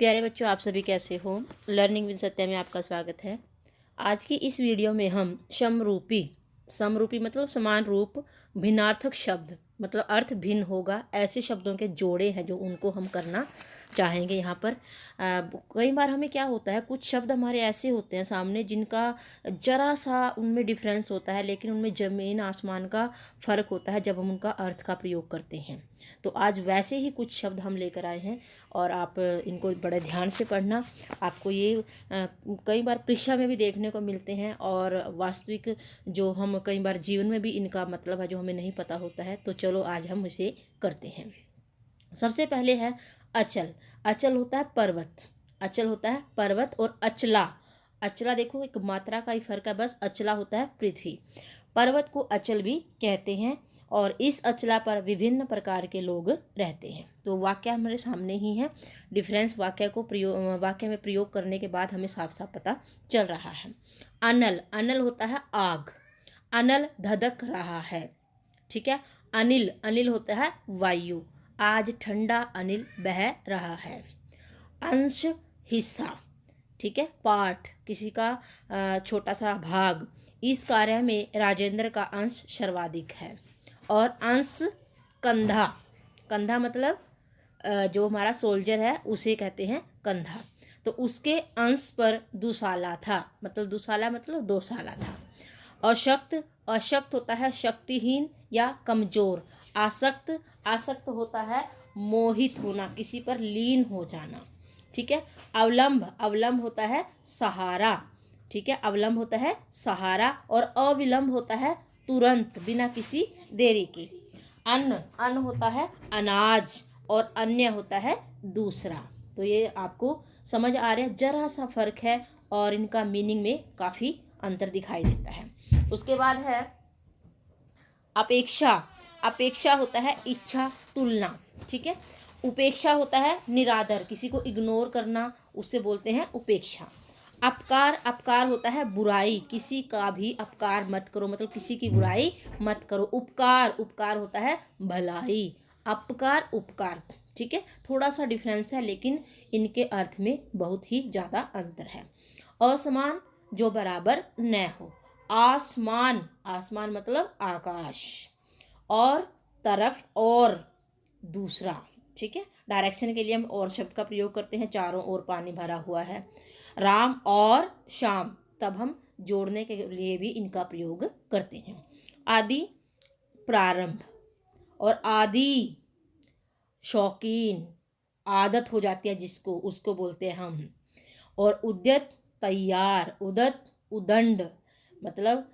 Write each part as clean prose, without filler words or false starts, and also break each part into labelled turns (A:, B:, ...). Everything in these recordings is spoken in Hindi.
A: प्यारे बच्चों, आप सभी कैसे हो। लर्निंग विद सत्या में आपका स्वागत है। आज की इस वीडियो में हम समरूपी समरूपी मतलब समान रूप, भिन्नार्थक शब्द मतलब अर्थ भिन्न होगा, ऐसे शब्दों के जोड़े हैं जो उनको हम करना चाहेंगे यहाँ पर। कई बार हमें क्या होता है, कुछ शब्द हमारे ऐसे होते हैं सामने जिनका जरा सा उनमें डिफरेंस होता है, लेकिन उनमें ज़मीन आसमान का फ़र्क होता है जब हम उनका अर्थ का प्रयोग करते हैं। तो आज वैसे ही कुछ शब्द हम लेकर आए हैं और आप इनको बड़े ध्यान से पढ़ना। आपको ये कई बार परीक्षा में भी देखने को मिलते हैं और वास्तविक जो हम कई बार जीवन में भी इनका मतलब है जो हमें नहीं पता होता है। तो चलो आज हम इसे करते हैं। सबसे पहले है अचल। अचल होता है पर्वत, अचल होता है पर्वत। और अचला, अचला देखो एक मात्रा का ही फर्क है बस। अचला होता है पृथ्वी। पर्वत को अचल भी कहते हैं और इस अचला पर विभिन्न प्रकार के लोग रहते हैं। तो वाक्य हमारे सामने ही है। डिफरेंस वाक्य में प्रयोग करने के बाद हमें साफ साफ पता चल रहा है। अनल, अनल होता है आग। अनल धधक रहा है, ठीक है। अनिल, अनिल होता है वायु। आज ठंडा अनिल बह रहा है। अंश, हिस्सा, ठीक है। पार्ट, किसी का छोटा सा भाग। इस कार्य में राजेंद्र का अंश सर्वाधिक है। और अंश, कंधा, कंधा मतलब जो हमारा सोल्जर है उसे कहते हैं कंधा। तो उसके अंश पर दुसाला था, मतलब दुसाला मतलब 2 साला था। अशक्त, अशक्त होता है शक्तिहीन या कमजोर। आसक्त, आसक्त होता है मोहित होना, किसी पर लीन हो जाना, ठीक है। अवलंब, अवलंब होता है सहारा, ठीक है। अवलंब होता है सहारा। और अविलंब होता है तुरंत, बिना किसी देरी के। अन्न, अन्न होता है अनाज और अन्य होता है दूसरा। तो ये आपको समझ आ रहा है, जरा सा फर्क है और इनका मीनिंग में काफ़ी अंतर दिखाई देता है। उसके बाद है अपेक्षा। अपेक्षा होता है इच्छा, तुलना, ठीक है। उपेक्षा होता है निरादर, किसी को इग्नोर करना, उससे बोलते हैं उपेक्षा। अपकार, अपकार होता है बुराई, किसी का भी अपकार मत करो, मतलब किसी की बुराई मत करो। उपकार, उपकार होता है भलाई। अपकार, उपकार, ठीक है। थोड़ा सा डिफरेंस है लेकिन इनके अर्थ में बहुत ही ज़्यादा अंतर है। असमान, जो बराबर न हो। आसमान, आसमान मतलब आकाश। और तरफ, और दूसरा, ठीक है। डायरेक्शन के लिए हम और शब्द का प्रयोग करते हैं। चारों ओर पानी भरा हुआ है। राम और शाम, तब हम जोड़ने के लिए भी इनका प्रयोग करते हैं। आदि, प्रारंभ। और आदि, शौकीन, आदत हो जाती है जिसको, उसको बोलते हैं हम। और उद्यत, तैयार। उदत, उदंड मतलब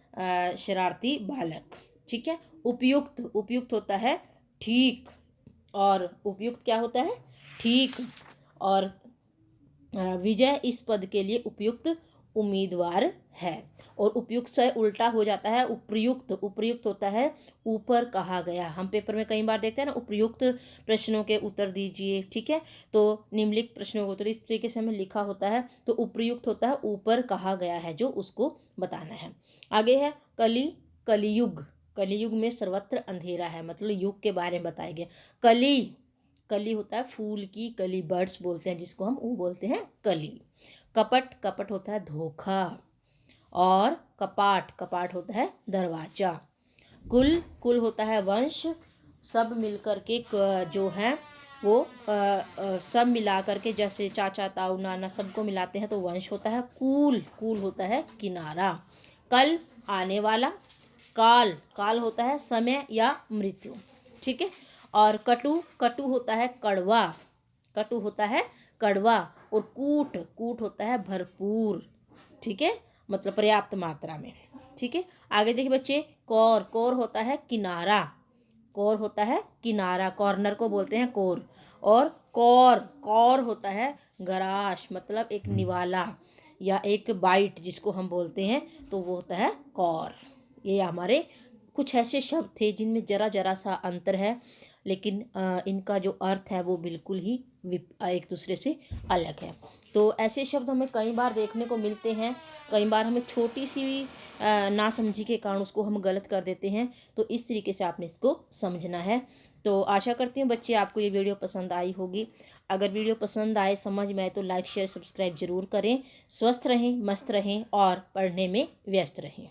A: शरारती बालक, ठीक है। उपयुक्त, उपयुक्त होता है ठीक। और उपयुक्त क्या होता है, ठीक। और विजय इस पद के लिए उपयुक्त उम्मीदवार है। और उपयुक्त से उल्टा हो जाता है उपर्युक्त। उपर्युक्त होता है ऊपर कहा गया। हम पेपर में कई बार देखते हैं ना, उपर्युक्त प्रश्नों के उत्तर दीजिए, ठीक है। तो निम्नलिखित प्रश्नों के उत्तर इस तरीके से हमें लिखा होता है। तो उपर्युक्त होता है ऊपर कहा गया है, जो उसको बताना है। आगे है कली, कलियुग। कलियुग में सर्वत्र अंधेरा है, मतलब युग के बारे में बताया गया। कली, कली होता है फूल की कली, बर्ड्स बोलते हैं जिसको हम, वो बोलते हैं कली। कपट, कपट होता है धोखा। और कपाट, कपाट होता है दरवाजा। कुल, कुल होता है वंश। सब मिलकर के जो है वो सब मिला करके, जैसे चाचा ताऊ नाना सबको मिलाते हैं तो वंश होता है कुल। कुल होता है किनारा। कल, आने वाला। काल, काल होता है समय या मृत्यु, ठीक है। और कटु, कटु होता है कड़वा। कटु होता है कड़वा। और कूट, कूट होता है भरपूर, ठीक है, मतलब पर्याप्त मात्रा में, ठीक है। आगे देखिए बच्चे, कौर, कौर होता है किनारा। कौर होता है किनारा, कॉर्नर को बोलते हैं कोर। और कौर, कौर होता है गराश, मतलब एक निवाला या एक बाइट जिसको हम बोलते हैं, तो वो होता है कौर। ये हमारे कुछ ऐसे शब्द थे जिनमें जरा जरा सा अंतर है, लेकिन इनका जो अर्थ है वो बिल्कुल ही एक दूसरे से अलग है। तो ऐसे शब्द हमें कई बार देखने को मिलते हैं। कई बार हमें छोटी सी भी नासमझी के कारण उसको हम गलत कर देते हैं। तो इस तरीके से आपने इसको समझना है। तो आशा करती हूँ बच्चे आपको ये वीडियो पसंद आई होगी। अगर वीडियो पसंद आए, समझ में आए तो लाइक शेयर सब्सक्राइब जरूर करें। स्वस्थ रहें, मस्त रहें और पढ़ने में व्यस्त रहें।